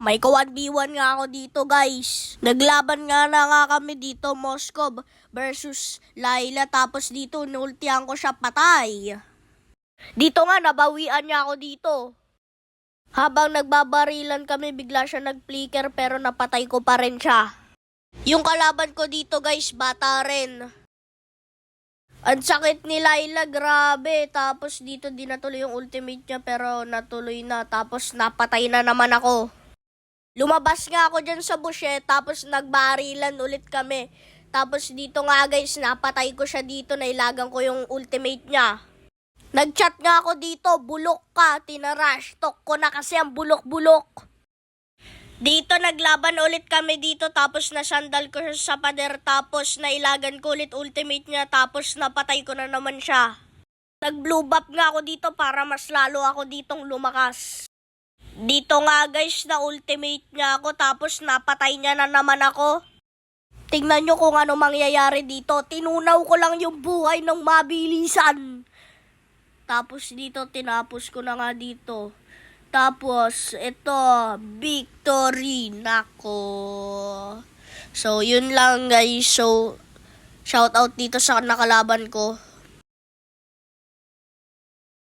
May ka-1v1 nga ako dito, guys. Naglaban nga kami dito, Moskov versus Layla. Tapos dito, nultihan ko siya patay. Dito nga, nabawian niya ako dito. Habang nagbabarilan kami, bigla siya nag-flicker pero napatay ko pa rin siya. Yung kalaban ko dito, guys, bata rin. Ang sakit ni Layla, grabe. Tapos dito, di natuloy yung ultimate niya pero natuloy na. Tapos napatay na naman ako. Lumabas nga ako dyan sa bushe, tapos nagbarilan ulit kami. Tapos dito nga guys, napatay ko siya dito, nailagan ko yung ultimate niya. Nag-chat nga ako dito, bulok ka, tinarash talk ko na kasi ang bulok-bulok. Dito naglaban ulit kami dito, tapos nasandal ko siya sa pader, tapos nailagan ko ulit ultimate niya, tapos napatay ko na naman siya. Nag-blue buff nga ako dito para mas lalo ako ditong lumakas. Dito nga guys, na ultimate niya ako tapos napatay niya na naman ako. Tingnan nyo kung ano mangyayari dito. Tinunaw ko lang yung buhay ng mabilisan. Tapos dito, tinapos ko na nga dito. Tapos, ito, victory. Nako. So, yun lang guys. So, shout out dito sa nakalaban ko.